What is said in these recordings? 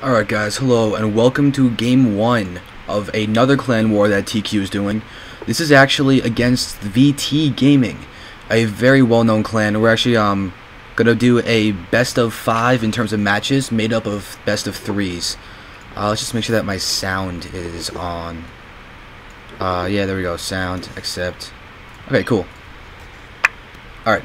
Alright guys, hello and welcome to game 1 of another clan war that TQ is doing. This is actually against VT Gaming, a very well-known clan. We're actually gonna do a best of 5 in terms of matches made up of best of 3s. Let's just make sure that my sound is on. Yeah, there we go, sound, accept. Okay, cool. Alright.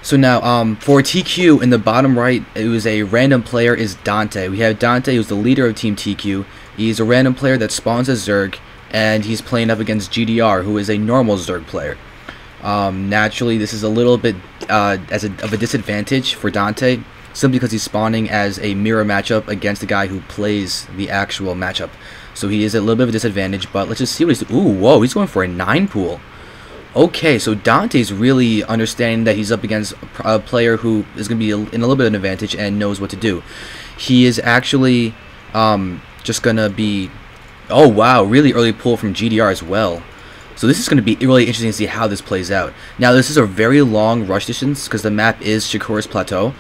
So now, for TQ in the bottom right, it was a random player is DanTe. We have DanTe, who's the leader of Team TQ. He's a random player that spawns as Zerg, and he's playing up against GdR, who is a normal Zerg player. Naturally, this is a little bit of a disadvantage for DanTe, simply because he's spawning as a mirror matchup against the guy who plays the actual matchup. So he is a little bit of a disadvantage, but let's just see what he's doing. Ooh, whoa, he's going for a 9 pool. Okay, so DanTe's really understanding that he's up against a player who is going to be in a little bit of an advantage and knows what to do. He is actually just going to be... Oh, wow, really early pull from GdR as well. So this is going to be really interesting to see how this plays out. Now, this is a very long rush distance because the map is Shakuras Plateau.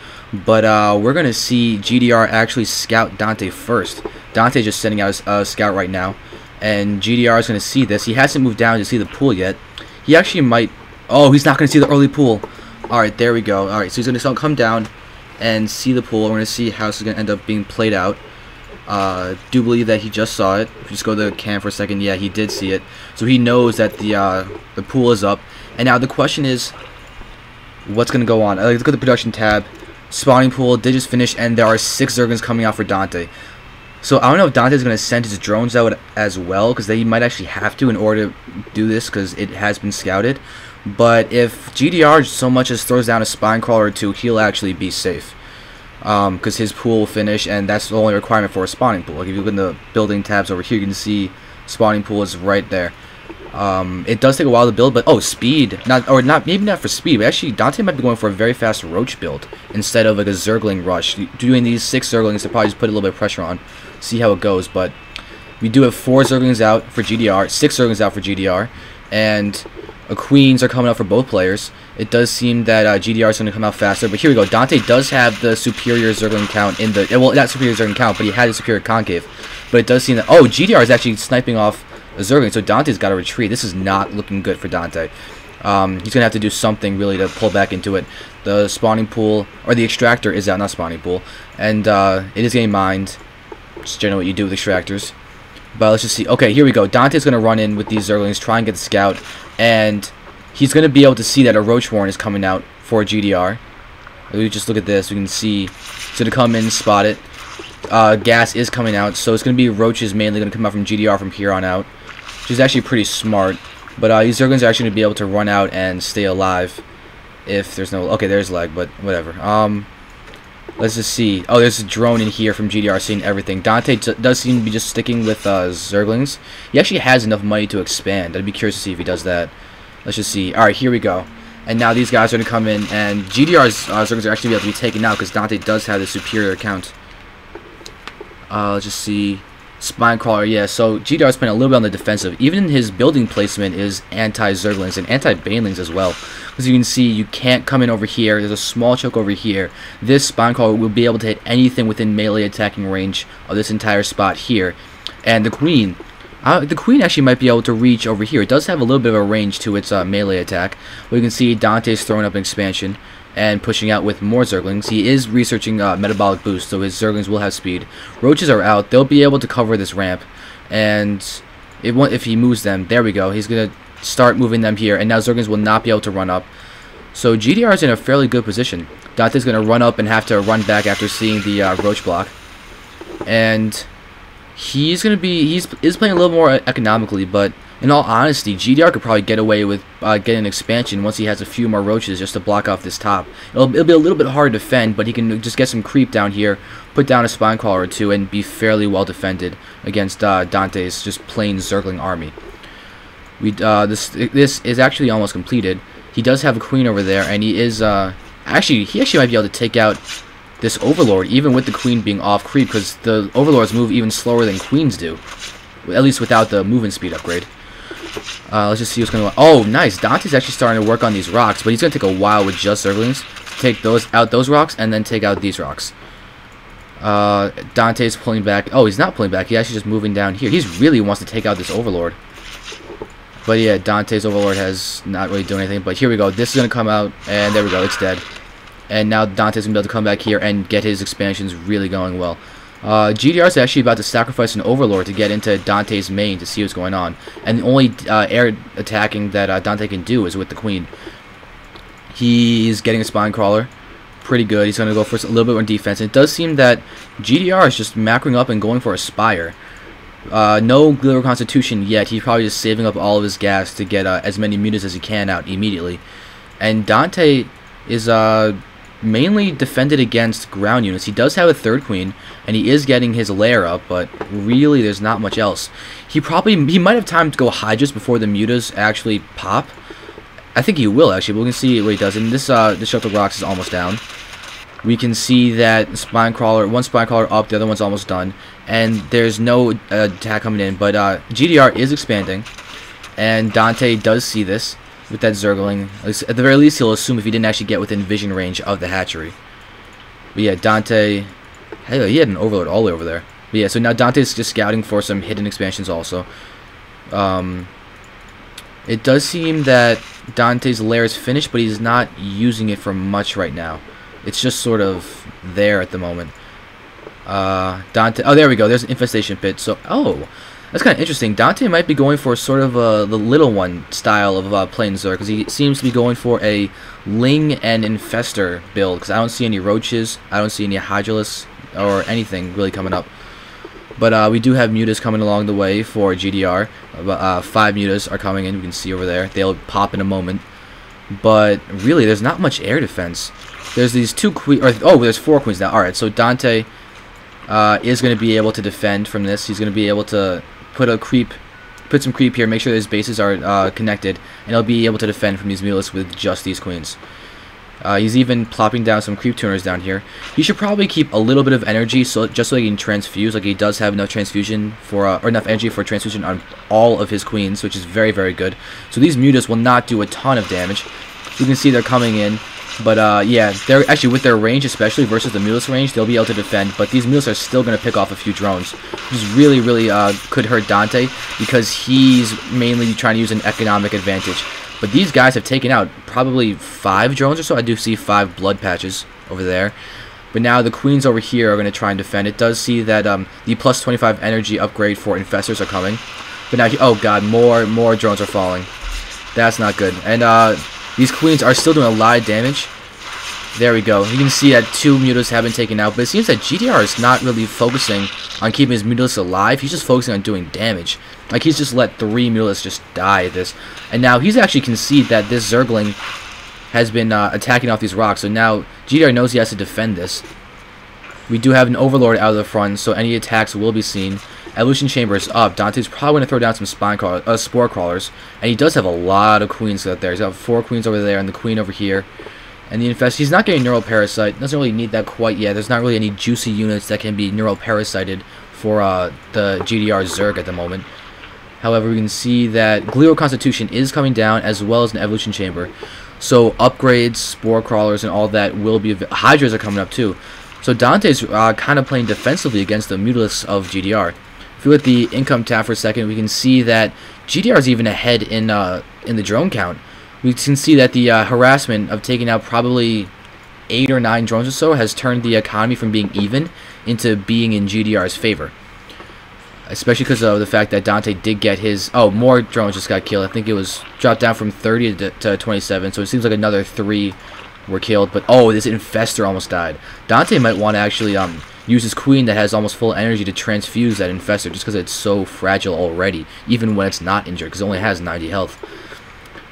But we're going to see GdR actually scout DanTe first. DanTe's just sending out a scout right now. And GdR is going to see this. He hasn't moved down to see the pool yet. He actually might... Oh, he's not going to see the early pool. Alright, there we go. Alright, so he's going to come down and see the pool. We're going to see how this is going to end up being played out. Do believe that he just saw it. If you just go to the cam for a second, yeah, he did see it. So he knows that the pool is up. And now the question is, what's going to go on? Let's go to the production tab. Spawning pool did just finish, and there are 6 Zerglings coming out for DanTe. So I don't know if DanTe is going to send his drones out as well, because they might actually have to in order to do this, because it has been scouted. But if GdR so much as throws down a spine crawler or 2, he'll actually be safe, because his pool will finish, and that's the only requirement for a spawning pool. Like if you look in the building tabs over here, you can see spawning pool is right there. It does take a while to build, but oh, speed, maybe not for speed, but actually DanTe might be going for a very fast roach build instead of like a Zergling rush. Doing these 6 Zerglings to probably just put a little bit of pressure on, see how it goes. But we do have 4 Zerglings out for GdR, 6 Zerglings out for GdR, and queens are coming out for both players. It does seem that GdR is going to come out faster, but here we go. DanTe does have the superior Zergling count in the, well, not superior Zergling count, but he had a superior concave. But it does seem that, oh, GdR is actually sniping off a Zergling, so DanTe's got to retreat. This is not looking good for DanTe. He's going to have to do something really to pull back into it. The spawning pool, or the extractor is out, not spawning pool, and it is getting mined. Just generally what you do with extractors. But let's just see. Okay, here we go. DanTe's going to run in with these Zerglings, try and get the scout, and he's going to be able to see that a Roach Warren is coming out for GdR. We just look at this. We can see he's going to come in, spot it. Gas is coming out, so it's going to be Roaches mainly going to come out from GdR from here on out, which is actually pretty smart. But these Zerglings are actually going to be able to run out and stay alive if there's no... Okay, there's lag, but whatever. Let's just see. Oh, there's a drone in here from GdR seeing everything. DanTe does seem to be just sticking with Zerglings. He actually has enough money to expand. I'd be curious to see if he does that. Let's just see. Alright, here we go. And now these guys are going to come in, and GdR's Zerglings are actually able to be taken out because DanTe does have the superior count. Let's just see. Spine crawler, yeah, so GdR is playing a little bit on the defensive. Even his building placement is anti-Zerglings and anti-Banelings as well. As you can see, you can't come in over here. There's a small choke over here. This spine crawler will be able to hit anything within melee attacking range of this entire spot here. And the queen actually might be able to reach over here. It does have a little bit of a range to its melee attack. But you can see DanTe's throwing up an expansion and pushing out with more Zerglings. He is researching metabolic boost, so his Zerglings will have speed. Roaches are out. They'll be able to cover this ramp, and if he moves them, there we go. He's going to start moving them here, and now Zerglings will not be able to run up. So GdR is in a fairly good position. DanTe's going to run up and have to run back after seeing the Roach block. And he's going to be, he's playing a little more economically, but in all honesty, GdR could probably get away with getting an expansion once he has a few more Roaches just to block off this top. It'll be a little bit hard to defend, but he can just get some creep down here, put down a spine crawler or 2, and be fairly well defended against DanTe's just plain Zergling army. This is actually almost completed. He does have a queen over there, and he actually might be able to take out this Overlord, even with the queen being off creep, because the Overlords move even slower than queens do, at least without the movement speed upgrade. Let's just see what's going on. Oh, nice. DanTe's actually starting to work on these rocks, but he's going to take a while with just Zerglings to take those rocks and then take out these rocks. DanTe's pulling back. Oh, he's not pulling back. He's actually just moving down here. He really wants to take out this Overlord. But yeah, DanTe's Overlord has not really done anything. But here we go. This is going to come out, and there we go. It's dead. And now DanTe's going to be able to come back here and get his expansions really going well. GdR is actually about to sacrifice an Overlord to get into DanTe's main to see what's going on. And the only air attacking that DanTe can do is with the Queen. He's getting a Spine Crawler. Pretty good. He's going to go for a little bit more defense. And it does seem that GdR is just macroing up and going for a Spire. No GdR Constitution yet. He's probably just saving up all of his gas to get as many mutas as he can out immediately. And DanTe is mainly defended against ground units. He does have a third Queen, and he is getting his lair up, but really there's not much else. He might have time to go Hydras before the mutas actually pop. I think he will actually, but we can see what he does. And this Shelter Rocks is almost down. We can see that one Spine Crawler up, the other one's almost done, and there's no attack coming in. But GdR is expanding, and DanTe does see this with that Zergling. At the very least, he'll assume if he didn't actually get within vision range of the hatchery. But yeah, DanTe, hey, he had an Overlord all the way over there. But yeah, so now DanTe's just scouting for some hidden expansions also. It does seem that DanTe's lair is finished, but he's not using it for much right now. It's just sort of there at the moment. DanTe, oh, there we go. There's an infestation pit. So, oh, that's kind of interesting. DanTe might be going for sort of the little one style of playing Zerg, because he seems to be going for a Ling and Infestor build, because I don't see any Roaches, I don't see any Hydralisks, or anything really coming up. But we do have mutas coming along the way for GdR. 5 mutas are coming in, you can see over there. They'll pop in a moment. But really, there's not much air defense. There's these 2 queens, oh, there's 4 queens now. Alright, so DanTe is going to be able to defend from this. He's going to be able to put some creep here, make sure his bases are connected, and he'll be able to defend from these mutalisks with just these queens. He's even plopping down some creep tuners down here. He should probably keep a little bit of energy just so he can transfuse. Like, he does have enough transfusion for or enough energy for transfusion on all of his queens, which is very, very good. So these mutas will not do a ton of damage. You can see they're coming in. But yeah, they're actually, with their range, especially versus the Mulus range, they'll be able to defend. But these Mulus are still going to pick off a few drones, which is really, really could hurt DanTe, because he's mainly trying to use an economic advantage. But these guys have taken out probably 5 drones or so. I do see 5 blood patches over there. But now the queens over here are going to try and defend. It does see that the plus 25 energy upgrade for infestors are coming. But now, oh god, more drones are falling. That's not good. And these queens are still doing a lot of damage. There we go. You can see that 2 mutas have been taken out, but it seems that GdR is not really focusing on keeping his mutalisks alive. He's just focusing on doing damage. Like, he's just let 3 mutalisks just die at this. And now he's actually conceded that this Zergling has been attacking off these rocks, so now GdR knows he has to defend this. We do have an Overlord out of the front, so any attacks will be seen. Evolution Chamber is up. DanTe's probably going to throw down some Spore Crawlers, and he does have a lot of queens out there. He's got 4 queens over there and the queen over here. And the Infest, he's not getting Neural Parasite. Doesn't really need that quite yet. There's not really any juicy units that can be Neural Parasited for the GdR Zerg at the moment. However, we can see that GdR Constitution is coming down, as well as an Evolution Chamber. So upgrades, Spore Crawlers, and all that will be... Hydras are coming up too. So DanTe's kind of playing defensively against the mutalisks of GdR. If we look at the income tab for a second, we can see that GdR is even ahead in the drone count. We can see that the harassment of taking out probably 8 or 9 drones or so has turned the economy from being even into being in GdR's favor. Especially because of the fact that DanTe did get his... Oh, more drones just got killed. I think it was dropped down from 30 to 27, so it seems like another 3 were killed. But, oh, this Infestor almost died. DanTe might want to actually use his queen that has almost full energy to transfuse that Infestor, just because it's so fragile already, even when it's not injured, because it only has 90 health.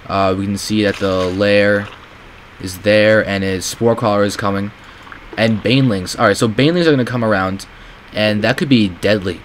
We can see that the lair is there, and his Spore Crawler is coming. And Banelings. Alright, so Banelings are going to come around, and that could be deadly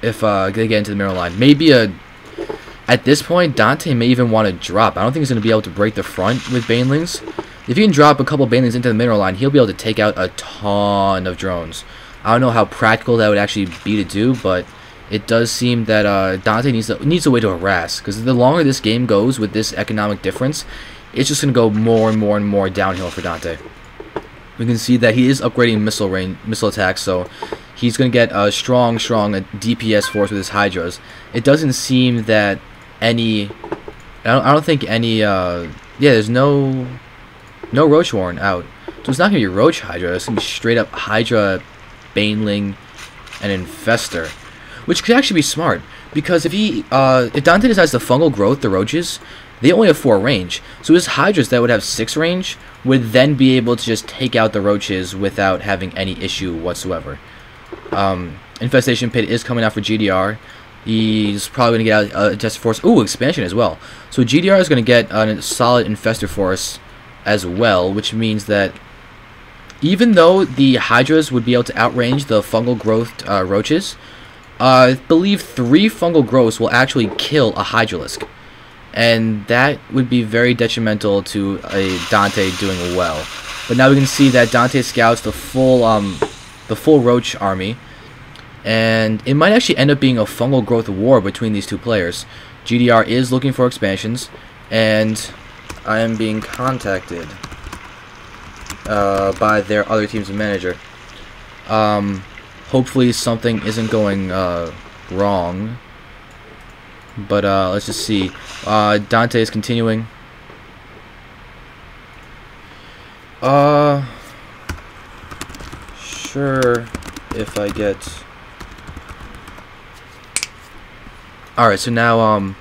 if they get into the mineral line. Maybe at this point, DanTe may even want to drop. I don't think he's going to be able to break the front with Banelings. If he can drop a couple Banelings into the mineral line, he'll be able to take out a ton of drones. I don't know how practical that would actually be to do, but it does seem that DanTe needs a way to harass, because the longer this game goes with this economic difference, it's just going to go more and more and more downhill for DanTe. We can see that he is upgrading missile attacks, so he's going to get a strong DPS force with his Hydras. It doesn't seem that any... I don't think any... yeah, there's no Roach Warren out. So it's not going to be Roach Hydra, it's going to be straight up Hydra, Baneling, and Infestor. Which could actually be smart, because if DanTe decides to fungal growth the Roaches, they only have 4 range. So his Hydras that would have 6 range would then be able to just take out the Roaches without having any issue whatsoever. Infestation Pit is coming out for GdR. He's probably going to get out a Test Force. Ooh, expansion as well. So GdR is going to get a solid Infestor Force as well, which means that even though the Hydras would be able to outrange the fungal growth Roaches, I believe 3 fungal growths will actually kill a Hydralisk. And that would be very detrimental to a DanTe doing well. But now we can see that DanTe scouts the full Roach army, and it might actually end up being a fungal growth war between these two players. GdR is looking for expansions, and I am being contacted by their other team's manager. Hopefully something isn't going wrong. But let's just see. DanTe is continuing. Sure, if I get... Alright, so now,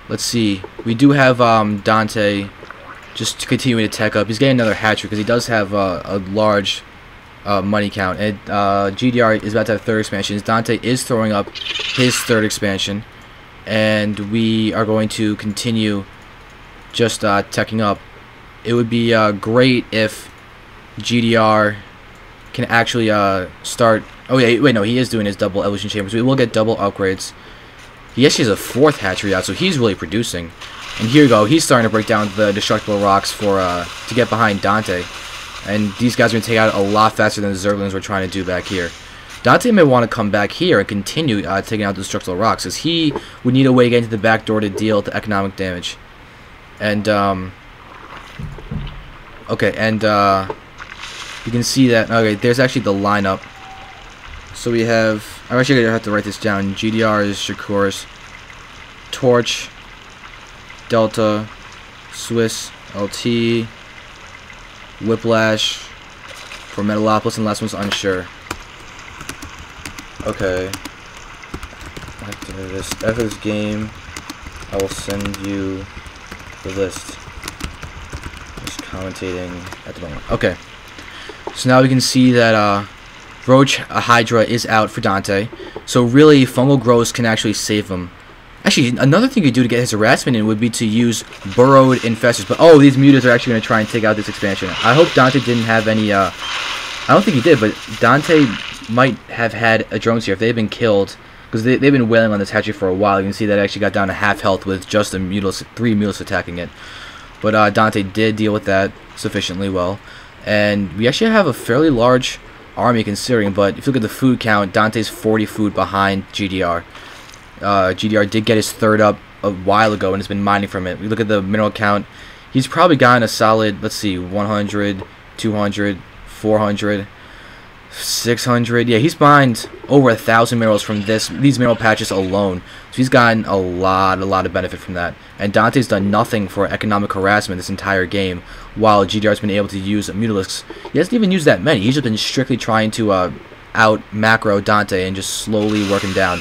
let's see. We do have DanTe just continuing to tech up. He's getting another hatchery because he does have a large money count. And GdR is about to have 3rd expansion. DanTe is throwing up his 3rd expansion. And we are going to continue just teching up. It would be great if GdR can actually start... Oh yeah, wait, no, he is doing his double evolution chambers. We will get double upgrades. He actually has a 4th hatchery out, so he's really producing. And here we go, he's starting to break down the destructible rocks for to get behind DanTe. And these guys are going to take out a lot faster than the Zerglings we're trying to do back here. DanTe may want to come back here and continue taking out the destructible rocks, as he would need a way to get into the back door to deal the economic damage. And, okay, and, you can see that, okay, there's actually the lineup. So we have, I'm actually going to have to write this down. GdR is Shakuras, Torch, Delta, Swiss, LT, Whiplash, for Metalopolis, and the last one's unsure. Okay. After this game, I will send you the list. Just commentating at the moment. Okay. So now we can see that Roach Hydra is out for DanTe. So really, fungal growths can actually save him. Actually, another thing you could do to get his harassment in would be to use burrowed infestors. But oh, these mutas are actually going to try and take out this expansion. I hope DanTe didn't have any. I don't think he did, but DanTe might have had a drones here if they've been killed, because they've been wailing on this hatchery for a while. You can see that it actually got down to half health with just the 3 mutas attacking it. But DanTe did deal with that sufficiently well, and we actually have a fairly large army considering. But if you look at the food count, DanTe's 40 food behind GdR. GdR did get his 3rd up a while ago and has been mining from it. We look at the mineral count, he's probably gotten a solid, let's see, 100, 200, 400, 600. Yeah, he's mined over 1,000 minerals from these mineral patches alone. So he's gotten a lot of benefit from that. And DanTe's done nothing for economic harassment this entire game, while GdR's been able to use Mutalisks. He hasn't even used that many. He's just been strictly trying to out macro DanTe and just slowly working down.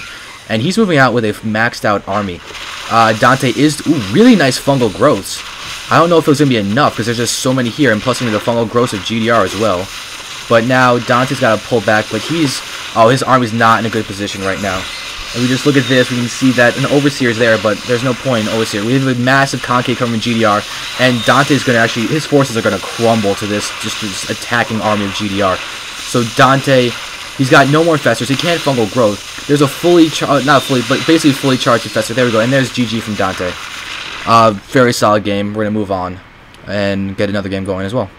And he's moving out with a maxed out army. DanTe is really nice fungal growths. I don't know if it was going to be enough because there's just so many here, and plus the fungal growths of GdR as well. But now DanTe's got to pull back, but his army's not in a good position right now. And we just look at this, we can see that an Overseer's there, but there's no point in Overseer. We have a massive concave coming from GdR, and DanTe's going to actually, his forces are going to crumble to this attacking army of GdR. So DanTe, he's got no more infestors, he can't fungal growth. There's a not fully, but basically fully charged infestor. There we go, and there's GG from DanTe. Very solid game. We're going to move on and get another game going as well.